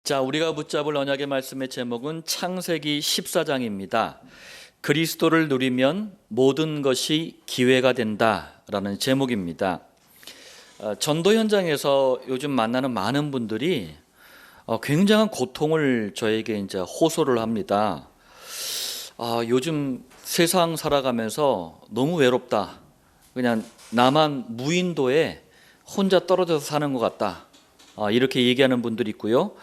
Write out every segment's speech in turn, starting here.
자, 우리가 붙잡을 언약의 말씀의 제목은 창세기 14장입니다. 그리스도를 누리면 모든 것이 기회가 된다라는 제목입니다. 전도 현장에서 요즘 만나는 많은 분들이 굉장한 고통을 저에게 이제 호소를 합니다. 요즘 세상 살아가면서 너무 외롭다. 그냥 나만 무인도에 혼자 떨어져서 사는 것 같다. 이렇게 얘기하는 분들이 있고요.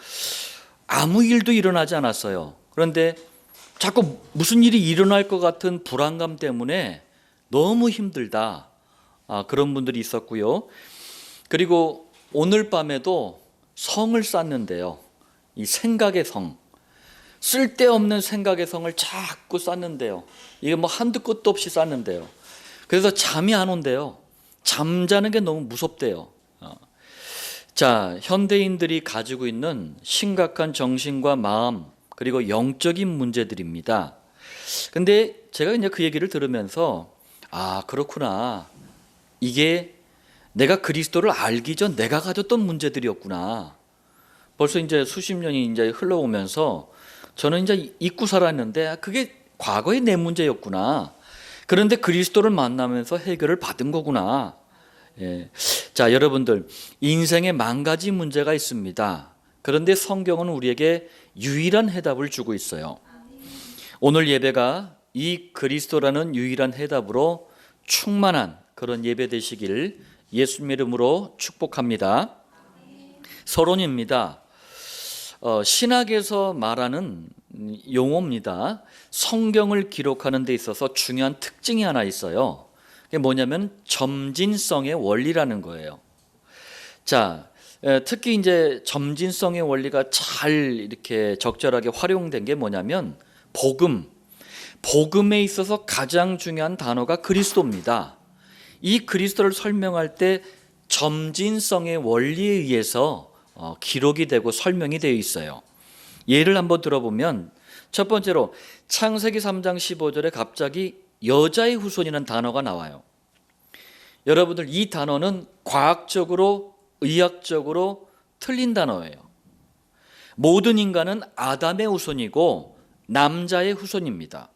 아무 일도 일어나지 않았어요. 그런데 자꾸 무슨 일이 일어날 것 같은 불안감 때문에 너무 힘들다. 그런 분들이 있었고요. 그리고 오늘 밤에도 성을 쌓는데요. 이 생각의 성. 쓸데없는 생각의 성을 자꾸 쌓는데요. 이게 뭐 한두 끝도 없이 쌓는데요. 그래서 잠이 안 온대요. 잠자는 게 너무 무섭대요. 자, 현대인들이 가지고 있는 심각한 정신과 마음 그리고 영적인 문제들입니다. 근데 제가 이제 그 얘기를 들으면서 그렇구나. 이게 내가 그리스도를 알기 전 내가 가졌던 문제들이었구나. 벌써 이제 수십 년이 이제 흘러오면서 저는 이제 잊고 살았는데 그게 과거의 내 문제였구나. 그런데 그리스도를 만나면서 해결을 받은 거구나. 예. 자, 여러분들, 인생에 만 가지 문제가 있습니다. 그런데 성경은 우리에게 유일한 해답을 주고 있어요. 오늘 예배가 이 그리스도라는 유일한 해답으로 충만한 그런 예배 되시길 예수님 이름으로 축복합니다. 서론입니다. 신학에서 말하는 용어입니다. 성경을 기록하는 데 있어서 중요한 특징이 하나 있어요. 그게 뭐냐면 점진성의 원리라는 거예요. 자, 특히 이제 점진성의 원리가 잘 이렇게 적절하게 활용된 게 뭐냐면 복음에 있어서 가장 중요한 단어가 그리스도입니다. 이 그리스도를 설명할 때 점진성의 원리에 의해서 기록이 되고 설명이 되어 있어요. 예를 한번 들어보면 첫 번째로 창세기 3장 15절에 갑자기 여자의 후손이라는 단어가 나와요. 여러분들, 이 단어는 과학적으로 의학적으로 틀린 단어예요. 모든 인간은 아담의 후손이고 남자의 후손입니다.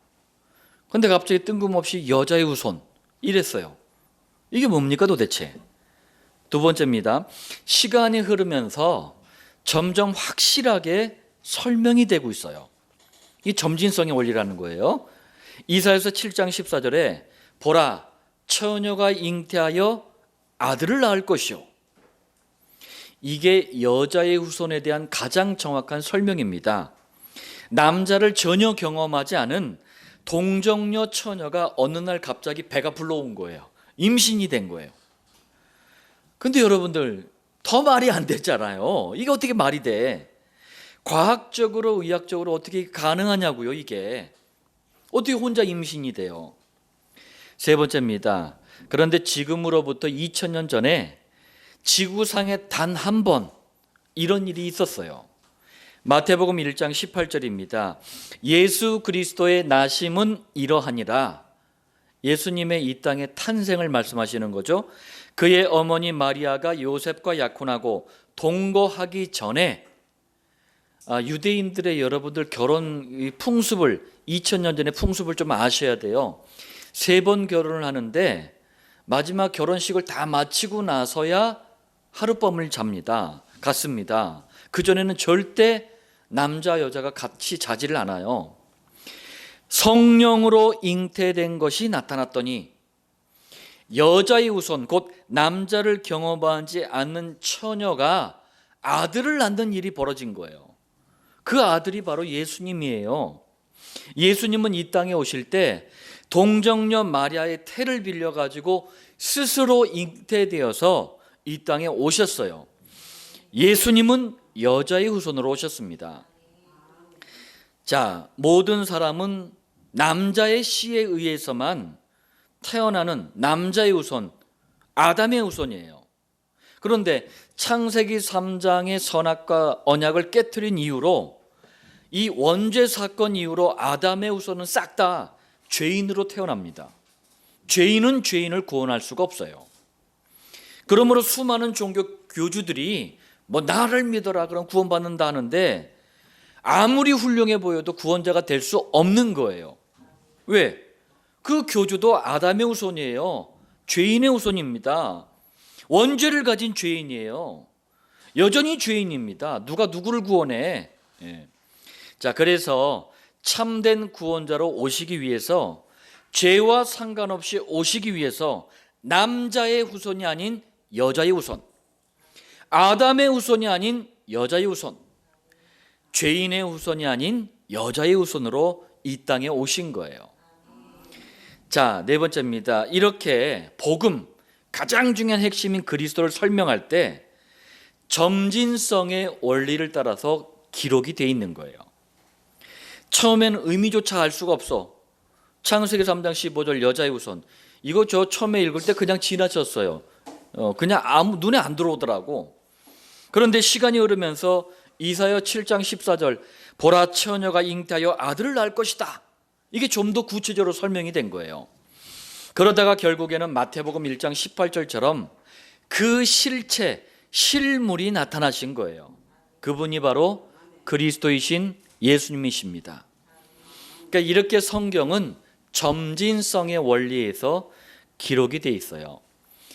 그런데 갑자기 뜬금없이 여자의 후손 이랬어요. 이게 뭡니까 도대체? 두 번째입니다. 시간이 흐르면서 점점 확실하게 설명이 되고 있어요. 이 점진성의 원리라는 거예요. 이사야서 7장 14절에 보라, 처녀가 잉태하여 아들을 낳을 것이요. 이게 여자의 후손에 대한 가장 정확한 설명입니다. 남자를 전혀 경험하지 않은 동정녀 처녀가 어느 날 갑자기 배가 불러온 거예요. 임신이 된 거예요. 근데 여러분들, 더 말이 안 됐잖아요. 이게 어떻게 말이 돼? 과학적으로 의학적으로 어떻게 가능하냐고요, 이게. 어떻게 혼자 임신이 돼요? 세 번째입니다. 그런데 지금으로부터 2000년 전에 지구상에 단 한 번 이런 일이 있었어요. 마태복음 1장 18절입니다. 예수 그리스도의 나심은 이러하니라. 예수님의 이 땅의 탄생을 말씀하시는 거죠. 그의 어머니 마리아가 요셉과 약혼하고 동거하기 전에 유대인들의 여러분들 결혼 풍습을 2000년 전의 풍습을 좀 아셔야 돼요. 3번 결혼을 하는데 마지막 결혼식을 다 마치고 나서야 하룻밤을 갔습니다. 그전에는 절대 남자 여자가 같이 자지를 않아요. 성령으로 잉태된 것이 나타났더니 여자의 후손 곧 남자를 경험하지 않는 처녀가 아들을 낳는 일이 벌어진 거예요. 그 아들이 바로 예수님이에요. 예수님은 이 땅에 오실 때 동정녀 마리아의 태를 빌려가지고 스스로 잉태되어서 이 땅에 오셨어요. 예수님은 여자의 후손으로 오셨습니다. 자, 모든 사람은 남자의 씨에 의해서만 태어나는 남자의 후손, 아담의 후손이에요. 그런데 창세기 3장의 선악과 언약을 깨트린 이후로 이 원죄 사건 이후로 아담의 후손은 싹 다 죄인으로 태어납니다. 죄인은 죄인을 구원할 수가 없어요. 그러므로 수많은 종교 교주들이 뭐 나를 믿어라 그럼 구원받는다 하는데 아무리 훌륭해 보여도 구원자가 될 수 없는 거예요. 왜? 그 교주도 아담의 후손이에요. 죄인의 후손입니다. 원죄를 가진 죄인이에요. 여전히 죄인입니다. 누가 누구를 구원해? 예. 자, 그래서 참된 구원자로 오시기 위해서 죄와 상관없이 오시기 위해서 남자의 후손이 아닌 여자의 후손, 아담의 후손이 아닌 여자의 후손, 죄인의 후손이 아닌 여자의 후손으로 이 땅에 오신 거예요. 자, 네 번째입니다. 이렇게 복음, 가장 중요한 핵심인 그리스도를 설명할 때 점진성의 원리를 따라서 기록이 돼 있는 거예요. 처음에는 의미조차 알 수가 없어. 창세기 3장 15절 여자의 후손, 이거 저 처음에 읽을 때 그냥 지나쳤어요. 그냥 아무 눈에 안 들어오더라고. 그런데 시간이 흐르면서 이사야 7장 14절 보라 처녀가 잉태하여 아들을 낳을 것이다, 이게 좀 더 구체적으로 설명이 된 거예요. 그러다가 결국에는 마태복음 1장 18절처럼 그 실체, 실물이 나타나신 거예요. 그분이 바로 그리스도이신 예수님이십니다. 그러니까 이렇게 성경은 점진성의 원리에서 기록이 돼 있어요.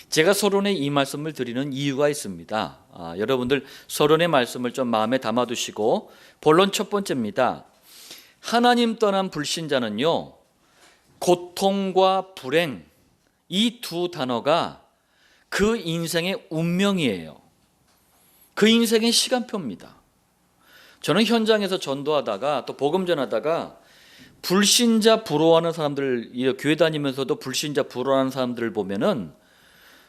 제가 서론에 이 말씀을 드리는 이유가 있습니다. 여러분들 서론의 말씀을 좀 마음에 담아두시고 본론 첫 번째입니다. 하나님 떠난 불신자는요, 고통과 불행, 이 두 단어가 그 인생의 운명이에요. 그 인생의 시간표입니다. 저는 현장에서 전도하다가 또 복음 전하다가 불신자 부러워하는 사람들, 교회 다니면서도 불신자 부러워하는 사람들을 보면은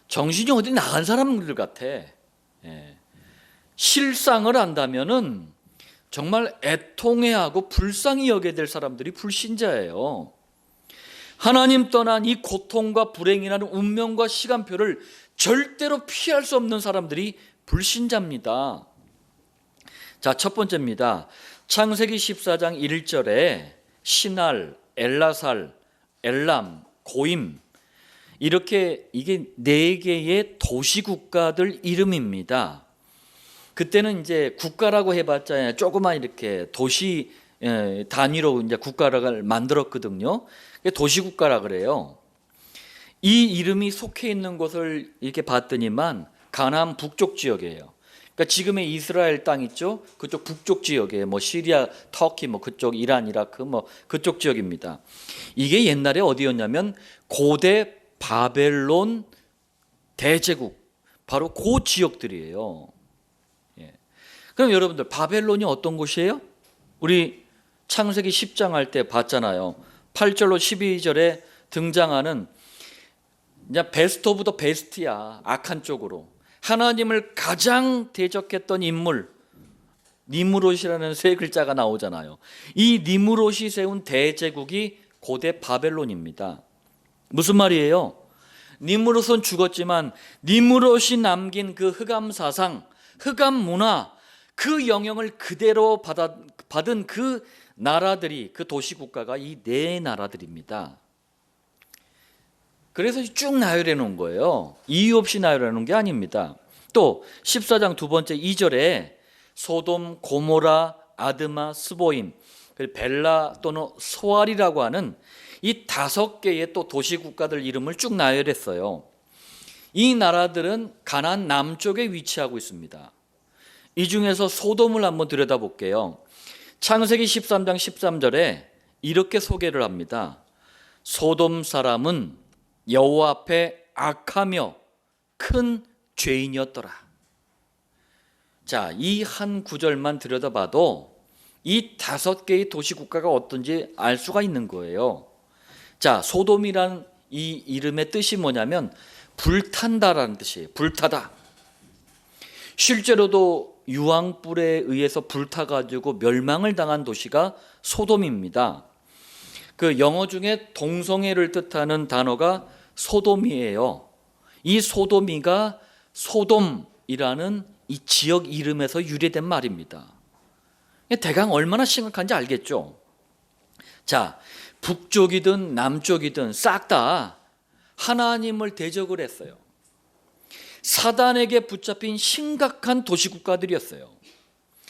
정신이 어디 나간 사람들 같아. 예. 실상을 안다면은 정말 애통해하고 불쌍히 여겨야 될 사람들이 불신자예요. 하나님 떠난 이 고통과 불행이라는 운명과 시간표를 절대로 피할 수 없는 사람들이 불신자입니다. 자, 첫 번째입니다. 창세기 14장 1절에 신할, 엘라살, 엘람, 고임, 이렇게 이게 네 개의 도시국가들 이름입니다. 그때는 이제 국가라고 해봤자 조그만 이렇게 도시 단위로 이제 국가를 만들었거든요. 도시국가라 그래요. 이 이름이 속해 있는 곳을 이렇게 봤더니만 가나안 북쪽 지역이에요. 그러니까 지금의 이스라엘 땅 있죠? 그쪽 북쪽 지역에 뭐 시리아, 터키, 뭐 그쪽 이란, 이라크 뭐 그쪽 지역입니다. 이게 옛날에 어디였냐면 고대 바벨론 대제국, 바로 그 지역들이에요. 예. 그럼 여러분들 바벨론이 어떤 곳이에요? 우리 창세기 10장 할 때 봤잖아요. 8절로 12절에 등장하는 그냥 베스트 오브 더 베스트야. 악한 쪽으로 하나님을 가장 대적했던 인물, 니무롯이라는 세 글자가 나오잖아요. 이 니무롯이 세운 대제국이 고대 바벨론입니다. 무슨 말이에요? 니무롯은 죽었지만 니무롯이 남긴 그 흑암 사상, 흑암 문화, 그 영향을 그대로 받은 그 나라들이, 그 도시국가가 이 네 나라들입니다. 그래서 쭉 나열해 놓은 거예요. 이유 없이 나열해 놓은 게 아닙니다. 또 14장 두 번째 2절에 소돔, 고모라, 아드마, 스보임, 벨라 또는 소알이라고 하는 이 5개의 또 도시국가들 이름을 쭉 나열했어요. 이 나라들은 가나안 남쪽에 위치하고 있습니다. 이 중에서 소돔을 한번 들여다볼게요. 창세기 13장 13절에 이렇게 소개를 합니다. 소돔 사람은 여호와 앞에 악하며 큰 죄인이었더라. 자, 이 한 구절만 들여다봐도 이 5개의 도시국가가 어떤지 알 수가 있는 거예요. 자, 소돔이란 이 이름의 뜻이 뭐냐면 불탄다라는 뜻이에요. 불타다. 실제로도 유황불에 의해서 불타가지고 멸망을 당한 도시가 소돔입니다. 그 영어 중에 동성애를 뜻하는 단어가 소돔이에요. 이 소돔이가 소돔이라는 이 지역 이름에서 유래된 말입니다. 대강 얼마나 심각한지 알겠죠? 자, 북쪽이든 남쪽이든 싹 다 하나님을 대적을 했어요. 사단에게 붙잡힌 심각한 도시국가들이었어요.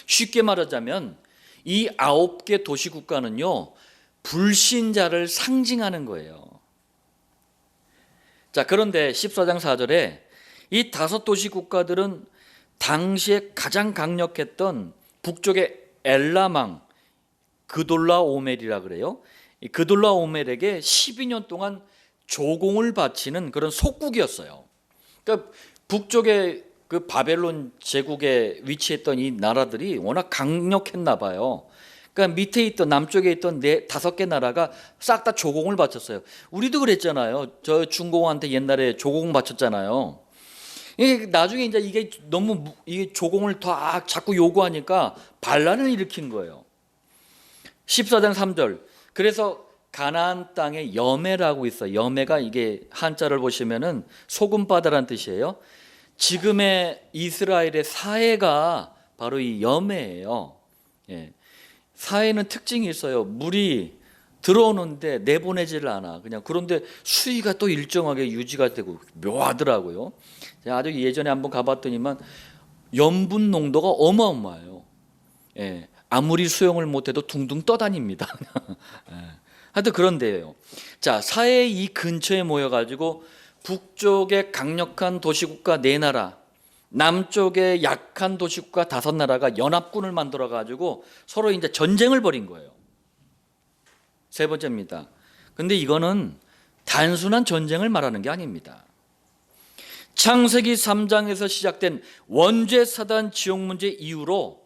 쉽게 말하자면 이 9개 도시국가는요, 불신자를 상징하는 거예요. 자, 그런데 14장 4절에 이 5도시 국가들은 당시에 가장 강력했던 북쪽의 엘라망 그돌라오멜이라 그래요. 이 그돌라오멜에게 12년 동안 조공을 바치는 그런 속국이었어요. 그러니까 북쪽의 그 바벨론 제국에 위치했던 이 나라들이 워낙 강력했나 봐요. 그러니까 밑에 있던 남쪽에 있던 5개 나라가 싹 다 조공을 바쳤어요. 우리도 그랬잖아요. 저 중공한테 옛날에 조공 바쳤잖아요. 이게 나중에 이제 이게 너무 이게 조공을 다 자꾸 요구하니까 반란을 일으킨 거예요. 14장 3절. 그래서 가나안 땅에 여매라고 있어요. 여매가 이게 한자를 보시면은 소금바다라는 뜻이에요. 지금의 이스라엘의 사해가 바로 이 여매예요. 예. 사해는 특징이 있어요. 물이 들어오는데 내보내지를 않아. 그냥 그런데 수위가 또 일정하게 유지가 되고 묘하더라고요. 제가 아주 예전에 한번 가봤더니만 염분 농도가 어마어마해요. 예. 아무리 수영을 못해도 둥둥 떠다닙니다. 예. 하여튼 그런 데예요. 자, 사해 이 근처에 모여가지고 북쪽의 강력한 도시국가 4나라, 남쪽의 약한 도시국가 5나라가 연합군을 만들어 가지고 서로 이제 전쟁을 벌인 거예요. 세 번째입니다. 근데 이거는 단순한 전쟁을 말하는 게 아닙니다. 창세기 3장에서 시작된 원죄 사단 지옥 문제 이후로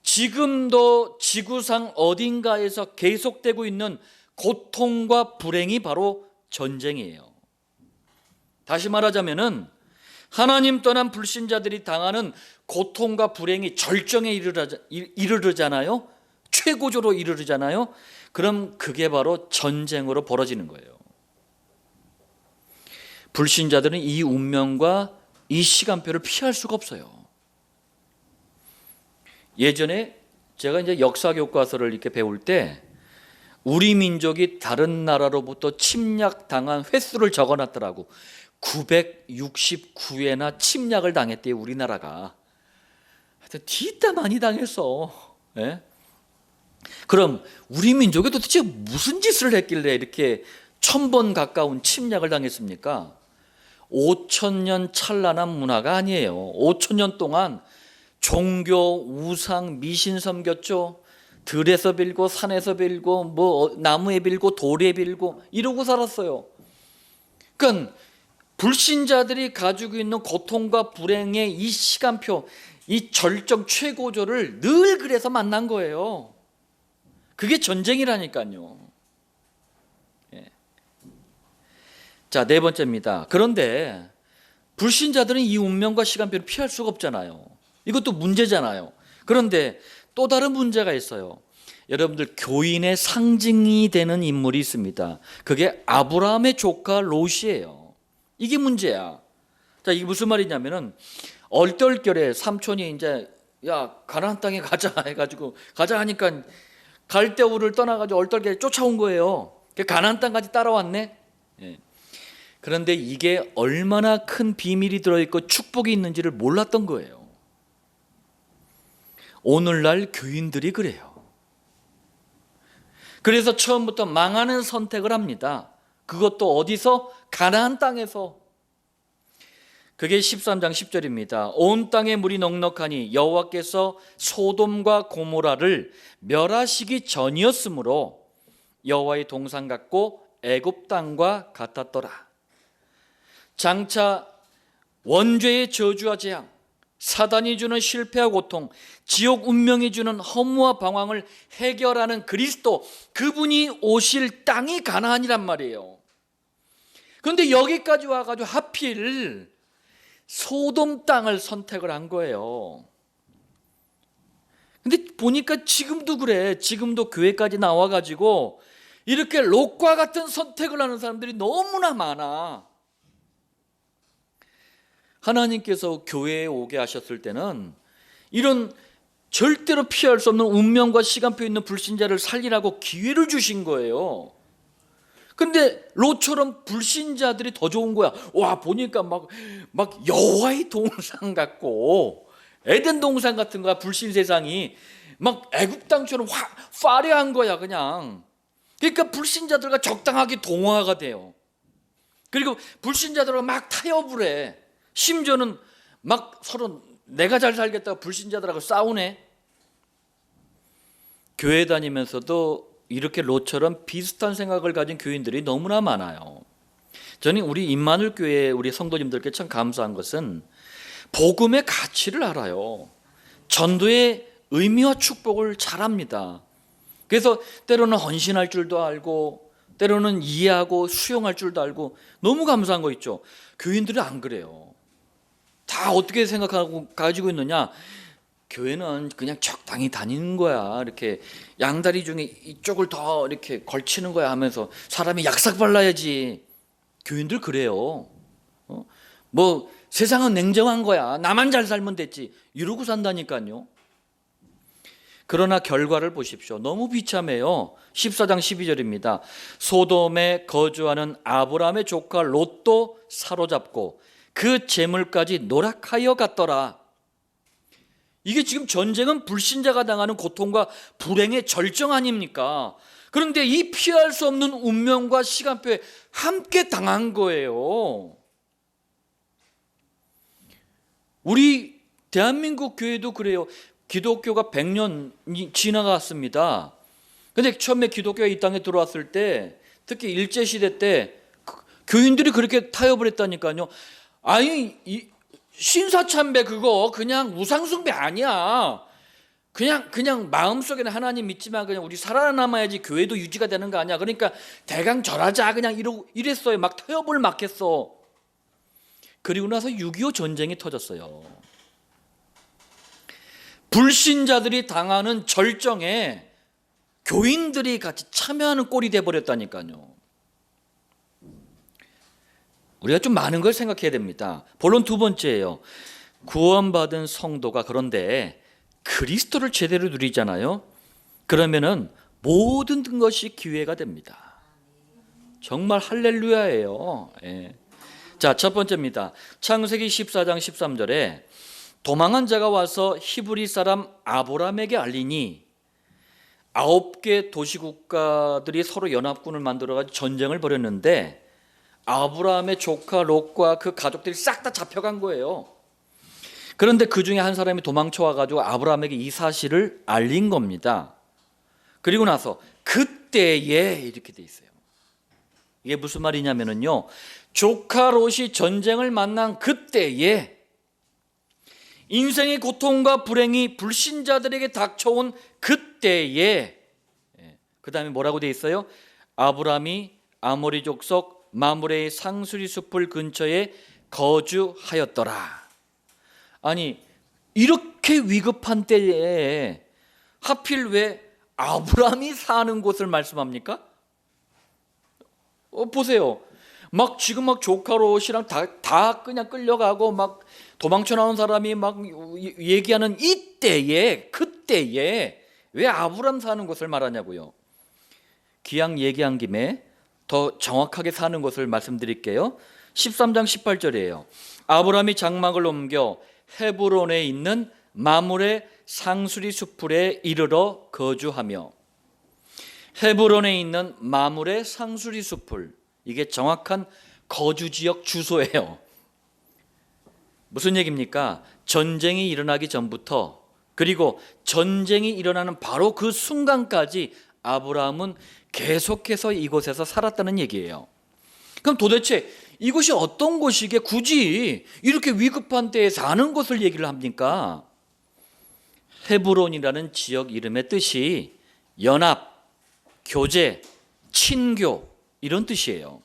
지금도 지구상 어딘가에서 계속되고 있는 고통과 불행이 바로 전쟁이에요. 다시 말하자면은 하나님 떠난 불신자들이 당하는 고통과 불행이 절정에 이르르잖아요. 최고조로 이르르잖아요. 그럼 그게 바로 전쟁으로 벌어지는 거예요. 불신자들은 이 운명과 이 시간표를 피할 수가 없어요. 예전에 제가 이제 역사 교과서를 이렇게 배울 때 우리 민족이 다른 나라로부터 침략당한 횟수를 적어놨더라고. 969회나 침략을 당했대요, 우리나라가. 하여튼 뒤따 많이 당했어. 예? 그럼 우리 민족이 도대체 무슨 짓을 했길래 이렇게 1000번 가까운 침략을 당했습니까? 5000년 찬란한 문화가 아니에요. 5000년 동안 종교, 우상, 미신 섬겼죠. 들에서 빌고 산에서 빌고 뭐 나무에 빌고 돌에 빌고 이러고 살았어요. 그러니까 불신자들이 가지고 있는 고통과 불행의 이 시간표, 이 절정 최고조를 늘 그래서 만난 거예요. 그게 전쟁이라니까요. 예. 자, 4번째입니다. 그런데 불신자들은 이 운명과 시간표를 피할 수가 없잖아요. 이것도 문제잖아요. 그런데 또 다른 문제가 있어요. 여러분들, 교인의 상징이 되는 인물이 있습니다. 그게 아브라함의 조카 롯이에요. 이게 문제야. 자, 이게 무슨 말이냐면은 얼떨결에 삼촌이 이제 야, 가나안 땅에 가자 해가지고 가자 하니까 갈대우를 떠나가지고 얼떨결에 쫓아온 거예요. 가나안 땅까지 따라왔네. 예. 그런데 이게 얼마나 큰 비밀이 들어있고 축복이 있는지를 몰랐던 거예요. 오늘날 교인들이 그래요. 그래서 처음부터 망하는 선택을 합니다. 그것도 어디서? 가나안 땅에서. 그게 13장 10절입니다. 온 땅에 물이 넉넉하니 여호와께서 소돔과 고모라를 멸하시기 전이었으므로 여호와의 동산 같고 애굽 땅과 같았더라. 장차 원죄의 저주와 재앙, 사단이 주는 실패와 고통, 지옥 운명이 주는 허무와 방황을 해결하는 그리스도, 그분이 오실 땅이 가나안이란 말이에요. 그런데 여기까지 와가지고 하필 소돔 땅을 선택을 한 거예요. 근데 보니까 지금도 그래. 지금도 교회까지 나와가지고 이렇게 롯과 같은 선택을 하는 사람들이 너무나 많아. 하나님께서 교회에 오게 하셨을 때는 이런 절대로 피할 수 없는 운명과 시간표 있는 불신자를 살리라고 기회를 주신 거예요. 근데 롯처럼 불신자들이 더 좋은 거야. 와, 보니까 막 여호와의 동산 같고 에덴 동산 같은 거야. 불신 세상이 막 애굽 땅처럼 화려한 거야 그냥. 그러니까 불신자들과 적당하게 동화가 돼요. 그리고 불신자들과 막 타협을 해. 심지어는 막 서로 내가 잘 살겠다고 불신자들하고 싸우네. 교회 다니면서도 이렇게 롯처럼 비슷한 생각을 가진 교인들이 너무나 많아요. 저는 우리 임마누엘 교회 우리 성도님들께 참 감사한 것은 복음의 가치를 알아요. 전도의 의미와 축복을 잘 압니다. 그래서 때로는 헌신할 줄도 알고 때로는 이해하고 수용할 줄도 알고 너무 감사한 거 있죠. 교인들은 안 그래요. 다 어떻게 생각하고 가지고 있느냐? 교회는 그냥 적당히 다니는 거야. 이렇게 양다리 중에 이쪽을 더 이렇게 걸치는 거야 하면서 사람이 약삭 발라야지. 교인들 그래요. 뭐 세상은 냉정한 거야. 나만 잘 살면 됐지. 이러고 산다니까요. 그러나 결과를 보십시오. 너무 비참해요. 14장 12절입니다. 소돔에 거주하는 아브라함의 조카 롯도 사로잡고 그 재물까지 노락하여 갔더라. 이게 지금 전쟁은 불신자가 당하는 고통과 불행의 절정 아닙니까? 그런데 이 피할 수 없는 운명과 시간표에 함께 당한 거예요. 우리 대한민국 교회도 그래요. 기독교가 100년이 지나갔습니다. 근데 처음에 기독교가 이 땅에 들어왔을 때 특히 일제시대 때 교인들이 그렇게 타협을 했다니까요. 아니 신사참배 그거 그냥 우상숭배 아니야. 그냥 마음속에는 하나님 믿지만 그냥 우리 살아남아야지 교회도 유지가 되는 거 아니야. 그러니까 대강 절하자 그냥 이랬어요. 막 타협을 막 했어. 그리고 나서 6.25 전쟁이 터졌어요. 불신자들이 당하는 절정에 교인들이 같이 참여하는 꼴이 돼버렸다니까요. 우리가 좀 많은 걸 생각해야 됩니다. 본론 두 번째예요. 구원받은 성도가 그런데 그리스도를 제대로 누리잖아요. 그러면은 모든 것이 기회가 됩니다. 정말 할렐루야예요. 예. 자, 첫 번째입니다. 창세기 14장 13절에 도망한 자가 와서 히브리 사람 아브람에게 알리니 9개 도시국가들이 서로 연합군을 만들어가지고 전쟁을 벌였는데 아브라함의 조카 롯과 그 가족들이 싹 다 잡혀간 거예요. 그런데 그 중에 한 사람이 도망쳐 와가지고 아브라함에게 이 사실을 알린 겁니다. 그리고 나서 그때에 이렇게 돼 있어요. 이게 무슨 말이냐면요, 조카 롯이 전쟁을 만난 그때에 인생의 고통과 불행이 불신자들에게 닥쳐온 그때에, 그 다음에 뭐라고 돼 있어요? 아브라함이 아모리 족속 마므레의 상수리 숲을 근처에 거주하였더라. 아니 이렇게 위급한 때에 하필 왜 아브라함이 사는 곳을 말씀합니까? 보세요. 막 지금 막 조카 롯이랑 다 그냥 끌려가고 막 도망쳐 나온 사람이 막 얘기하는 이때에 그때에 왜 아브라함 사는 곳을 말하냐고요. 기왕 얘기한 김에 더 정확하게 사는 곳을 말씀드릴게요. 13장 18절이에요. 아브라함이 장막을 옮겨 헤브론에 있는 마므레 상수리 숲에 이르러 거주하며, 헤브론에 있는 마므레 상수리 숲을, 이게 정확한 거주지역 주소예요. 무슨 얘기입니까? 전쟁이 일어나기 전부터 그리고 전쟁이 일어나는 바로 그 순간까지 아브라함은 계속해서 이곳에서 살았다는 얘기예요. 그럼 도대체 이곳이 어떤 곳이기에 굳이 이렇게 위급한 때에 사는 곳을 얘기를 합니까? 헤브론이라는 지역 이름의 뜻이 연합, 교제, 친교 이런 뜻이에요.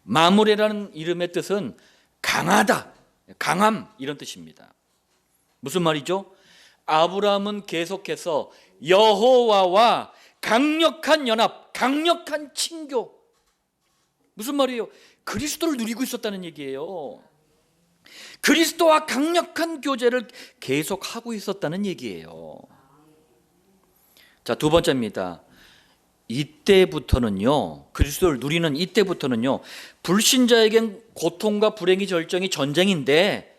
마므레라는 이름의 뜻은 강하다, 강함 이런 뜻입니다. 무슨 말이죠? 아브라함은 계속해서 여호와와 강력한 연합, 강력한 친교. 무슨 말이에요? 그리스도를 누리고 있었다는 얘기예요. 그리스도와 강력한 교제를 계속하고 있었다는 얘기예요. 자, 두 번째입니다. 이때부터는요, 그리스도를 누리는 이때부터는요, 불신자에겐 고통과 불행이 절정이 전쟁인데,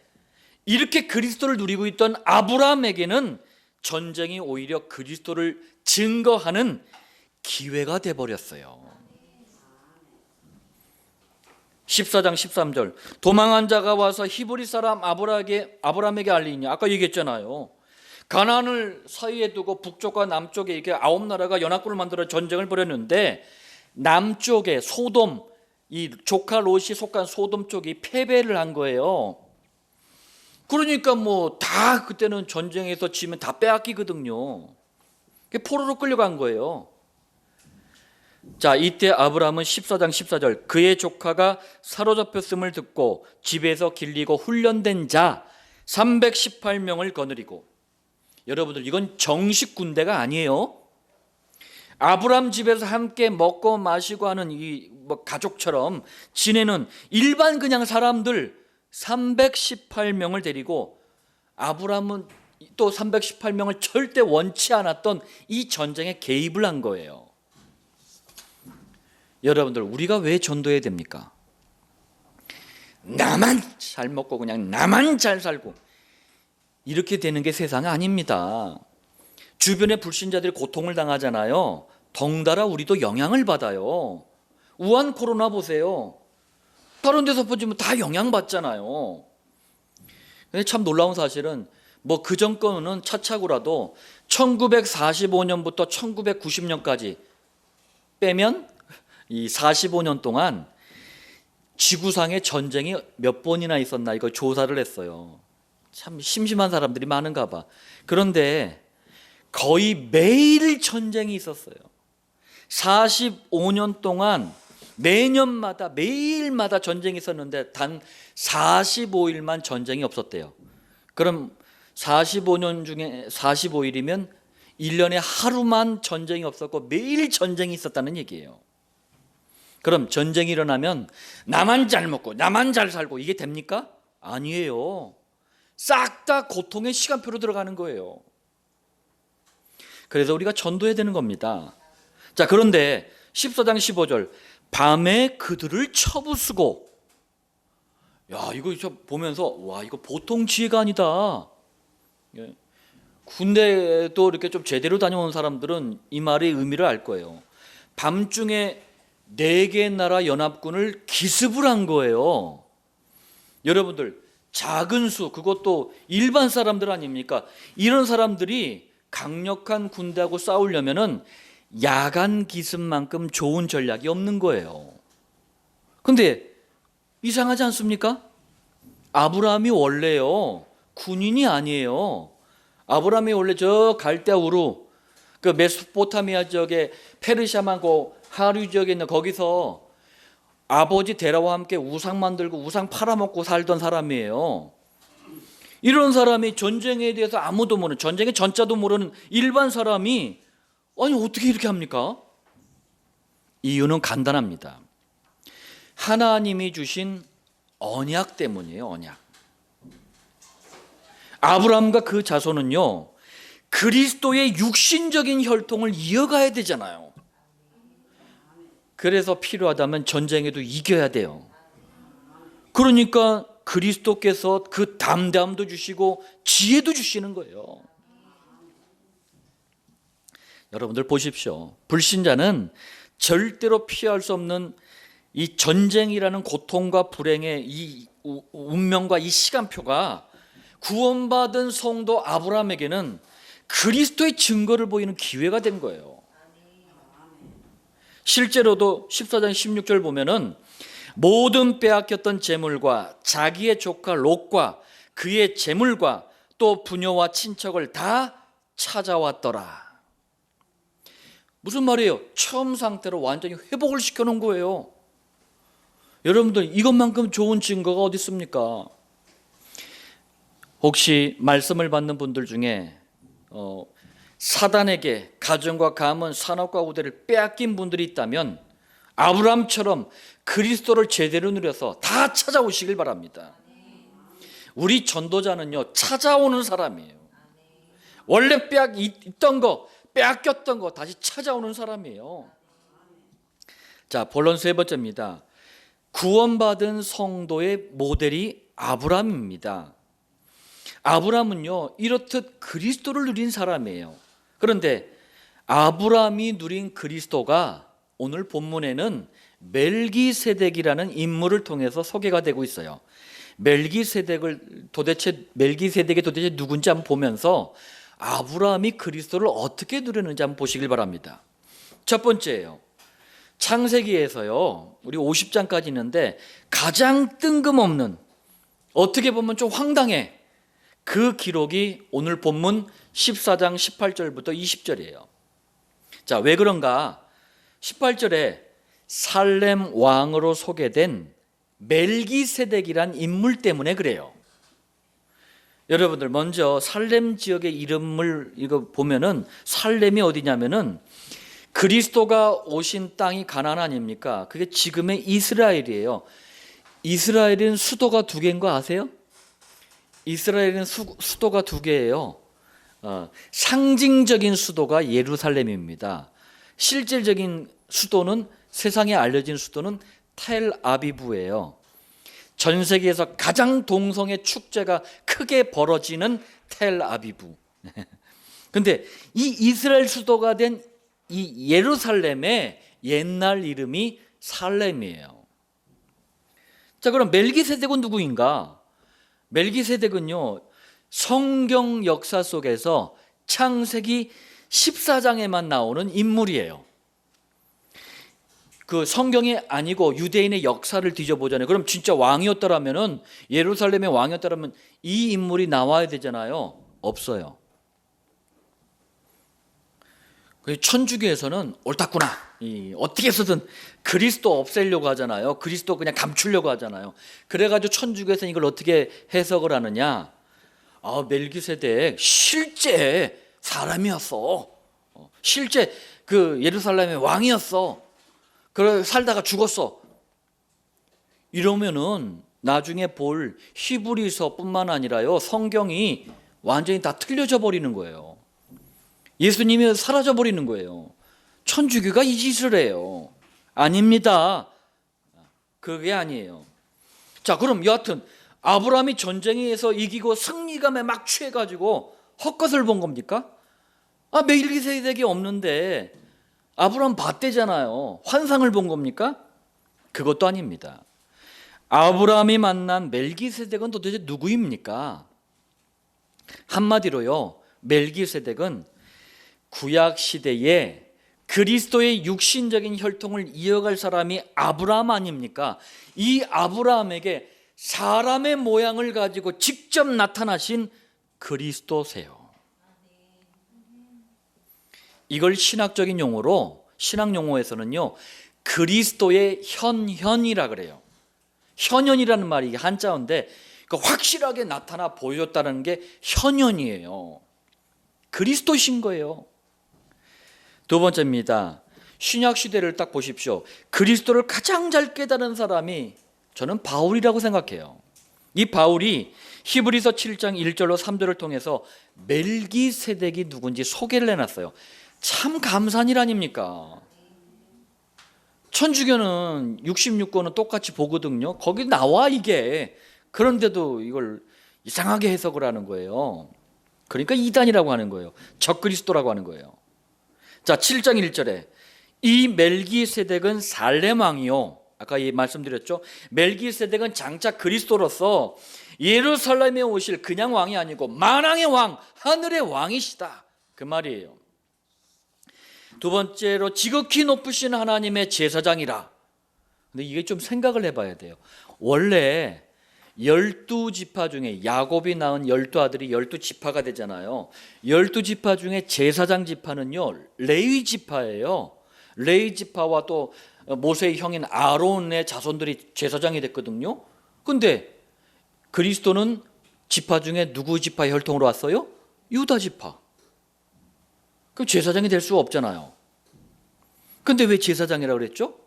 이렇게 그리스도를 누리고 있던 아브라함에게는 전쟁이 오히려 그리스도를 증거하는 기회가 돼버렸어요. 14장 13절, 도망한 자가 와서 히브리 사람 아브라함에게 알리니, 아까 얘기했잖아요. 가나안을 사이에 두고 북쪽과 남쪽에 이렇게 9나라가 연합군을 만들어 전쟁을 벌였는데, 남쪽에 소돔, 이 조카 롯이 속한 소돔 쪽이 패배를 한 거예요. 그러니까 뭐 다 그때는 전쟁에서 지면 다 빼앗기거든요. 포로로 끌려간 거예요. 자, 이때 아브라함은 14장 14절, 그의 조카가 사로잡혔음을 듣고 집에서 길리고 훈련된 자 318명을 거느리고, 여러분들 이건 정식 군대가 아니에요. 아브라함 집에서 함께 먹고 마시고 하는 이 가족처럼 지내는 일반 그냥 사람들 318명을 데리고, 아브라함은 또 318명을 절대 원치 않았던 이 전쟁에 개입을 한 거예요. 여러분들, 우리가 왜 전도해야 됩니까? 나만 잘 먹고 그냥 나만 잘 살고 이렇게 되는 게 세상 아닙니다. 주변의 불신자들이 고통을 당하잖아요. 덩달아 우리도 영향을 받아요. 우한 코로나 보세요. 다른 데서 보면 다 영향받잖아요. 참 놀라운 사실은 뭐 그전 거는 차차고라도 1945년부터 1990년까지 빼면 이 45년 동안 지구상에 전쟁이 몇 번이나 있었나 이거 조사를 했어요. 참 심심한 사람들이 많은가 봐. 그런데 거의 매일 전쟁이 있었어요. 45년 동안 매년마다 매일마다 전쟁이 있었는데 단 45일만 전쟁이 없었대요. 그럼 45년 중에 45일이면 1년에 하루만 전쟁이 없었고 매일 전쟁이 있었다는 얘기예요. 그럼 전쟁이 일어나면 나만 잘 먹고 나만 잘 살고 이게 됩니까? 아니에요. 싹 다 고통의 시간표로 들어가는 거예요. 그래서 우리가 전도해야 되는 겁니다. 자, 그런데 14장 15절, 밤에 그들을 쳐부수고, 야, 이거 보면서 와, 이거 보통 지혜가 아니다. 군대도 이렇게 좀 제대로 다녀온 사람들은 이 말의 의미를 알 거예요. 밤중에 4개 나라 연합군을 기습을 한 거예요. 여러분들, 작은 수, 그것도 일반 사람들 아닙니까? 이런 사람들이 강력한 군대하고 싸우려면은 야간 기습만큼 좋은 전략이 없는 거예요. 근데 이상하지 않습니까? 아브라함이 원래요, 군인이 아니에요. 아브라함이 원래 저 갈대아 우루, 그 메소포타미아 지역에 페르시아만 그 하류 지역에 있는 거기서 아버지 데라와 함께 우상 만들고 우상 팔아먹고 살던 사람이에요. 이런 사람이 전쟁에 대해서 아무도 모르는, 전쟁의 전자도 모르는 일반 사람이 아니 어떻게 이렇게 합니까? 이유는 간단합니다. 하나님이 주신 언약 때문이에요. 언약. 아브라함과 그 자손은요, 그리스도의 육신적인 혈통을 이어가야 되잖아요. 그래서 필요하다면 전쟁에도 이겨야 돼요. 그러니까 그리스도께서 그 담대함도 주시고 지혜도 주시는 거예요. 여러분들 보십시오. 불신자는 절대로 피할 수 없는 이 전쟁이라는 고통과 불행의 이 운명과 이 시간표가 구원받은 성도 아브라함에게는 그리스도의 증거를 보이는 기회가 된 거예요. 실제로도 14장 16절 보면은 모든 빼앗겼던 재물과 자기의 조카 롯과 그의 재물과 또 부녀와 친척을 다 찾아왔더라. 무슨 말이에요? 처음 상태로 완전히 회복을 시켜놓은 거예요. 여러분들, 이것만큼 좋은 증거가 어디 있습니까? 혹시 말씀을 받는 분들 중에 사단에게 가정과 가문, 산업과 우대를 빼앗긴 분들이 있다면 아브라함처럼 그리스도를 제대로 누려서 다 찾아오시길 바랍니다. 우리 전도자는요, 찾아오는 사람이에요. 원래 있던 거, 빼앗겼던 거 다시 찾아오는 사람이에요. 자, 본론 세 번째입니다. 구원받은 성도의 모델이 아브라함입니다. 아브라함은요, 이렇듯 그리스도를 누린 사람이에요. 그런데 아브라함이 누린 그리스도가 오늘 본문에는 멜기세덱이라는 인물을 통해서 소개가 되고 있어요. 멜기세덱이 도대체 누군지 한번 보면서 아브라함이 그리스도를 어떻게 누렸는지 한번 보시길 바랍니다. 첫 번째예요. 창세기에서요, 우리 50장까지 있는데 가장 뜬금없는, 어떻게 보면 좀 황당해, 그 기록이 오늘 본문 14장 18절부터 20절이에요. 자, 왜 그런가? 18절에 살렘 왕으로 소개된 멜기세덱이란 인물 때문에 그래요. 여러분들 먼저 살렘 지역의 이름을 이거 보면은 살렘이 어디냐면은 그리스도가 오신 땅이 가나안 아닙니까? 그게 지금의 이스라엘이에요. 이스라엘은 수도가 두 개인 거 아세요? 이스라엘은 수도가 두 개예요. 상징적인 수도가 예루살렘입니다. 실질적인 수도는, 세상에 알려진 수도는 텔아비브예요. 전 세계에서 가장 동성애 축제가 크게 벌어지는 텔아비브. 근데 이 이스라엘 수도가 된 이 예루살렘의 옛날 이름이 살렘이에요. 자, 그럼 멜기세덱은 누구인가? 멜기세덱은요, 성경 역사 속에서 창세기 14장에만 나오는 인물이에요. 그 성경이 아니고 유대인의 역사를 뒤져보잖아요. 그럼 진짜 왕이었더라면은, 예루살렘의 왕이었더라면 이 인물이 나와야 되잖아요. 없어요. 천주교에서는 옳았구나, 어떻게 해서든 그리스도 없애려고 하잖아요. 그리스도 그냥 감추려고 하잖아요. 그래가지고 천주교에서는 이걸 어떻게 해석을 하느냐? 멜기세덱 실제 사람이었어. 실제 그 예루살렘의 왕이었어. 그래 살다가 죽었어. 이러면은 나중에 볼 히브리서뿐만 아니라요, 성경이 완전히 다 틀려져 버리는 거예요. 예수님이 사라져 버리는 거예요. 천주교가 이 짓을 해요. 아닙니다. 그게 아니에요. 자, 그럼 여하튼 아브라함이 전쟁에서 이기고 승리감에 막 취해가지고 헛것을 본 겁니까? 멜기세덱이 없는데 아브라함 봤대잖아요. 환상을 본 겁니까? 그것도 아닙니다. 아브라함이 만난 멜기세덱은 도대체 누구입니까? 한마디로요, 멜기세덱은 구약 시대에 그리스도의 육신적인 혈통을 이어갈 사람이 아브라함 아닙니까? 이 아브라함에게 사람의 모양을 가지고 직접 나타나신 그리스도세요. 이걸 신학적인 용어로, 신학 용어에서는요, 그리스도의 현현이라 그래요. 현현이라는 말이 이게 한자어인데, 확실하게 나타나 보여줬다는 게 현현이에요. 그리스도신 거예요. 두 번째입니다. 신약 시대를 딱 보십시오. 그리스도를 가장 잘 깨달은 사람이 저는 바울이라고 생각해요. 이 바울이 히브리서 7장 1절로 3절을 통해서 멜기세덱이 누군지 소개를 해놨어요. 참 감사한 일 아닙니까? 천주교는 66권은 똑같이 보거든요. 거기 나와 이게. 그런데도 이걸 이상하게 해석을 하는 거예요. 그러니까 이단이라고 하는 거예요. 적그리스도라고 하는 거예요. 자, 7장 1절에 이 멜기세덱은 살렘 왕이요, 아까 말씀드렸죠. 멜기세덱은 장차 그리스도로서 예루살렘에 오실 그냥 왕이 아니고 만왕의 왕, 하늘의 왕이시다, 그 말이에요. 두 번째로 지극히 높으신 하나님의 제사장이라. 근데 이게 좀 생각을 해봐야 돼요. 원래 12지파 중에 야곱이 낳은 12아들이 12지파가 되잖아요. 12지파 중에 제사장 지파는요, 레위 지파예요. 레위 지파와 또 모세의 형인 아론의 자손들이 제사장이 됐거든요. 근데 그리스도는 지파 중에 누구 지파 혈통으로 왔어요? 유다 지파. 그럼 제사장이 될 수가 없잖아요. 근데 왜 제사장이라고 그랬죠?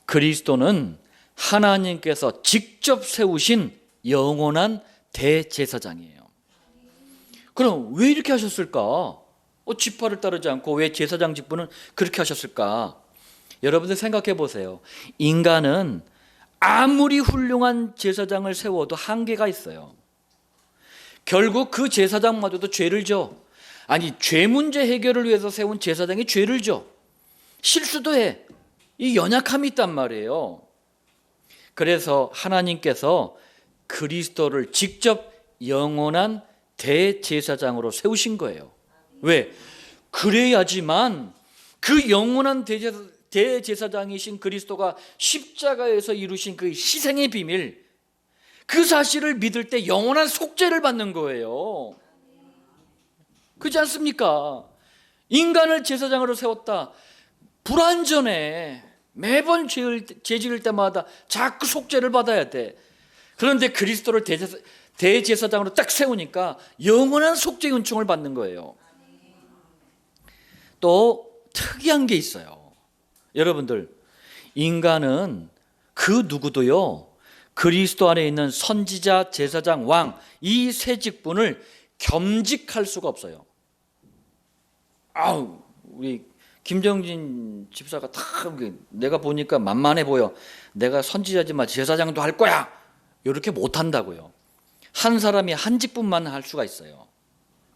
그리스도는 하나님께서 직접 세우신 영원한 대제사장이에요. 그럼 왜 이렇게 하셨을까? 지파를 따르지 않고 왜 제사장 직분은 그렇게 하셨을까? 여러분들 생각해 보세요. 인간은 아무리 훌륭한 제사장을 세워도 한계가 있어요. 결국 그 제사장마저도 죄를 져. 아니, 죄 문제 해결을 위해서 세운 제사장이 죄를 져. 실수도 해. 이 연약함이 있단 말이에요. 그래서 하나님께서 그리스도를 직접 영원한 대제사장으로 세우신 거예요. 왜? 그래야지만 그 영원한 대제사장이신 그리스도가 십자가에서 이루신 그 희생의 비밀, 그 사실을 믿을 때 영원한 속죄를 받는 거예요. 그렇지 않습니까? 인간을 제사장으로 세웠다. 불완전해. 매번 죄 지을 때마다 자꾸 속죄를 받아야 돼. 그런데 그리스도를 대제사장으로 딱 세우니까 영원한 속죄의 은총을 받는 거예요. 또 특이한 게 있어요. 여러분들, 인간은 그 누구도요, 그리스도 안에 있는 선지자, 제사장, 왕, 이 세 직분을 겸직할 수가 없어요. 우리 김정진 집사가 다 내가 보니까 만만해 보여. 내가 선지자지만 제사장도 할 거야. 이렇게 못한다고요. 한 사람이 한 직분만 할 수가 있어요.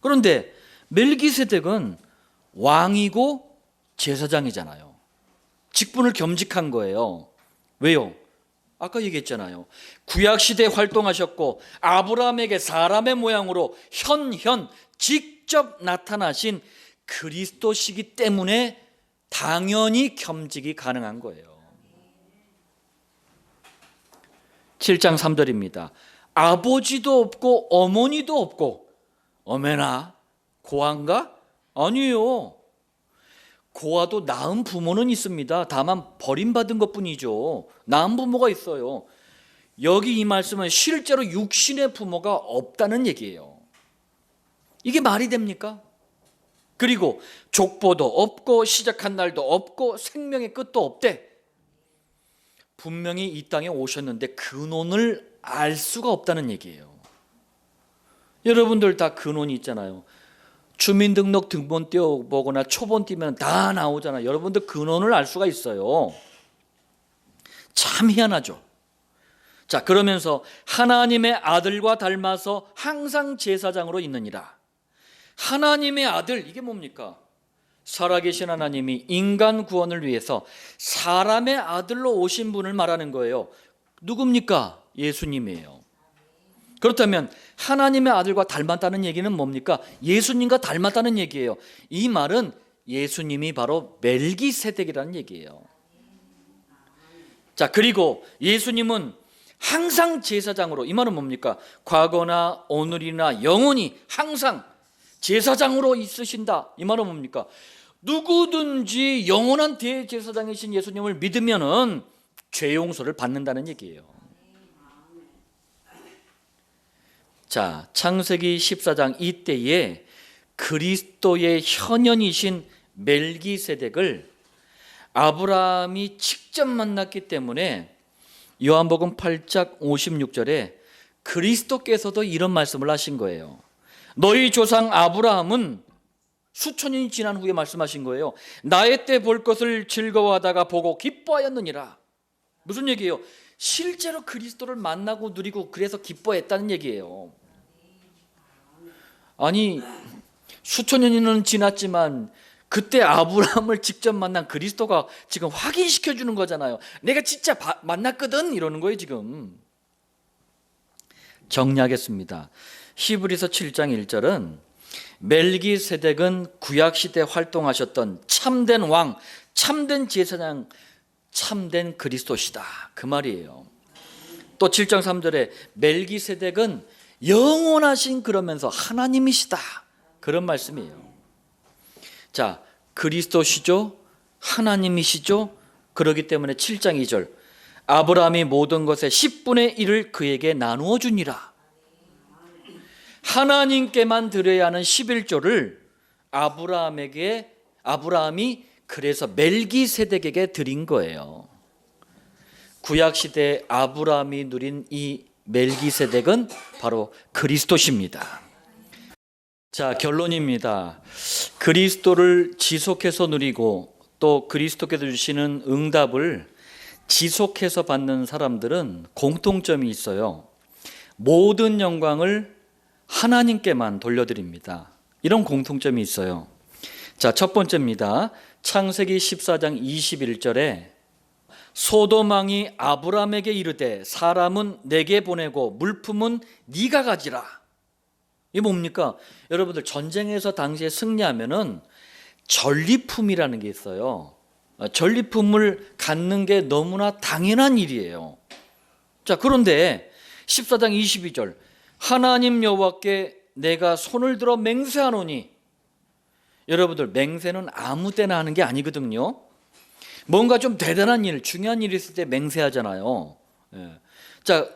그런데 멜기세덱은 왕이고 제사장이잖아요. 직분을 겸직한 거예요. 왜요? 아까 얘기했잖아요. 구약시대에 활동하셨고 아브라함에게 사람의 모양으로 직접 나타나신 그리스도시기 때문에 당연히 겸직이 가능한 거예요. 7장 3절입니다. 아버지도 없고 어머니도 없고 어메나 고아인가? 아니에요. 고아도 낳은 부모는 있습니다. 다만 버림받은 것뿐이죠. 낳은 부모가 있어요. 여기 이 말씀은 실제로 육신의 부모가 없다는 얘기예요. 이게 말이 됩니까? 그리고 족보도 없고 시작한 날도 없고 생명의 끝도 없대. 분명히 이 땅에 오셨는데 근원을 알 수가 없다는 얘기예요. 여러분들 다 근원이 있잖아요. 주민등록 등본 띄워보거나 초본 띄면 다 나오잖아요. 여러분들 근원을 알 수가 있어요. 참 희한하죠. 자, 그러면서 하나님의 아들과 닮아서 항상 제사장으로 있느니라. 하나님의 아들, 이게 뭡니까? 살아계신 하나님이 인간 구원을 위해서 사람의 아들로 오신 분을 말하는 거예요. 누굽니까? 예수님이에요. 그렇다면 하나님의 아들과 닮았다는 얘기는 뭡니까? 예수님과 닮았다는 얘기예요. 이 말은 예수님이 바로 멜기세덱이라는 얘기예요. 자, 그리고 예수님은 항상 제사장으로, 이 말은 뭡니까? 과거나 오늘이나 영원히 항상 제사장으로 있으신다. 이 말은 뭡니까? 누구든지 영원한 대제사장이신 예수님을 믿으면은 죄 용서를 받는다는 얘기예요. 자, 창세기 14장 이때에 그리스도의 현현이신 멜기세덱을 아브라함이 직접 만났기 때문에 요한복음 8장 56절에 그리스도께서도 이런 말씀을 하신 거예요. 너희 조상 아브라함은 수천 년이 지난 후에 말씀하신 거예요. 나의 때 볼 것을 즐거워하다가 보고 기뻐하였느니라. 무슨 얘기예요? 실제로 그리스도를 만나고 누리고 그래서 기뻐했다는 얘기예요. 아니, 수천 년은 지났지만 그때 아브라함을 직접 만난 그리스도가 지금 확인시켜 주는 거잖아요. 내가 진짜 만났거든 이러는 거예요 지금. 정리하겠습니다. 히브리서 7장 1절은 멜기세덱은 구약시대 활동하셨던 참된 왕, 참된 제사장, 참된 그리스도시다 그 말이에요. 또 7장 3절에 멜기세덱은 영원하신 그러면서 하나님이시다 그런 말씀이에요. 자, 그리스도시죠, 하나님이시죠. 그렇기 때문에 7장 2절 아브라함이 모든 것의 10분의 1을 그에게 나누어 주니라. 하나님께만 드려야 하는 11조를 아브라함이 그래서 멜기세덱에게 드린 거예요. 구약시대 아브라함이 누린 이 멜기세덱은 바로 그리스도십니다. 자, 결론입니다. 그리스도를 지속해서 누리고 또 그리스도께서 주시는 응답을 지속해서 받는 사람들은 공통점이 있어요. 모든 영광을 하나님께만 돌려드립니다. 이런 공통점이 있어요. 자, 첫 번째입니다. 창세기 14장 21절에 소돔 왕이 아브람에게 이르되 사람은 내게 보내고 물품은 네가 가지라. 이게 뭡니까? 여러분들 전쟁에서 당시에 승리하면은 전리품이라는 게 있어요. 전리품을 갖는 게 너무나 당연한 일이에요. 자, 그런데 14장 22절 하나님 여호와께 내가 손을 들어 맹세하노니, 여러분들 맹세는 아무 때나 하는 게 아니거든요. 뭔가 좀 대단한 일, 중요한 일이 있을 때 맹세하잖아요. 자,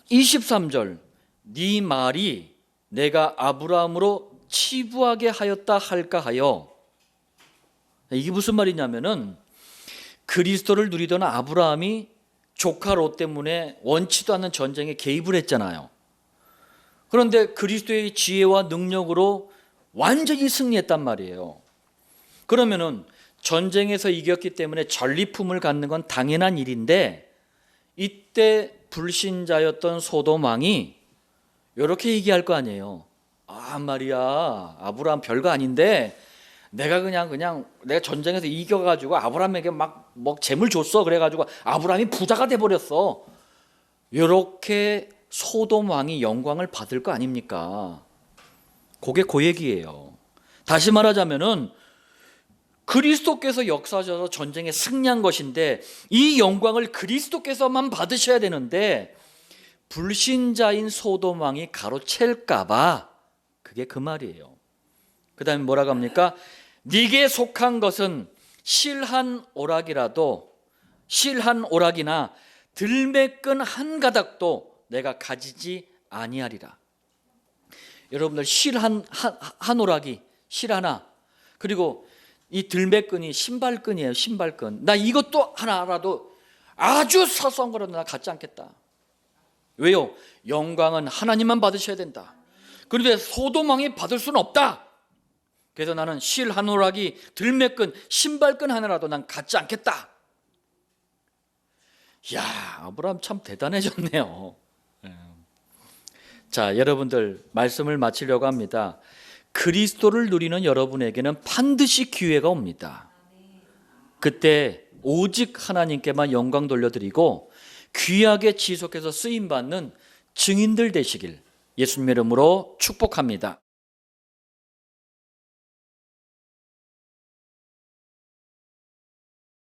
23절 네 말이 내가 아브라함으로 치부하게 하였다 할까 하여. 이게 무슨 말이냐면은 그리스도를 누리던 아브라함이 조카 롯 때문에 원치도 않는 전쟁에 개입을 했잖아요. 그런데 그리스도의 지혜와 능력으로 완전히 승리했단 말이에요. 그러면은 전쟁에서 이겼기 때문에 전리품을 갖는 건 당연한 일인데, 이때 불신자였던 소돔 왕이 이렇게 얘기할 거 아니에요. 아 말이야, 아브라함 별거 아닌데 내가 그냥 내가 전쟁에서 이겨가지고 아브라함에게 막 재물 줬어. 그래가지고 아브라함이 부자가 돼버렸어. 이렇게 소돔 왕이 영광을 받을 거 아닙니까? 그게 그 얘기예요. 다시 말하자면은 그리스도께서 역사하셔서 전쟁에 승리한 것인데 이 영광을 그리스도께서만 받으셔야 되는데 불신자인 소돔 왕이 가로챌까 봐, 그게 그 말이에요. 그 다음에 뭐라고 합니까? 네게 속한 것은 실한 오락이나 들매끈 한 가닥도 내가 가지지 아니하리라. 여러분들 실한 오락이 실 하나, 그리고 이 들매끈이 신발끈이에요. 신발끈. 나 이것도 하나라도 아주 사소한 거라도 나 갖지 않겠다. 왜요? 영광은 하나님만 받으셔야 된다. 그런데 소돔 왕이 받을 수는 없다. 그래서 나는 실 한 오락이, 들매끈, 신발끈 하나라도 난 갖지 않겠다. 이야, 아브라함 참 대단해졌네요. 자, 여러분들 말씀을 마치려고 합니다. 그리스도를 누리는 여러분에게는 반드시 기회가 옵니다. 그때 오직 하나님께만 영광 돌려드리고 귀하게 지속해서 쓰임받는 증인들 되시길 예수님의 이름으로 축복합니다.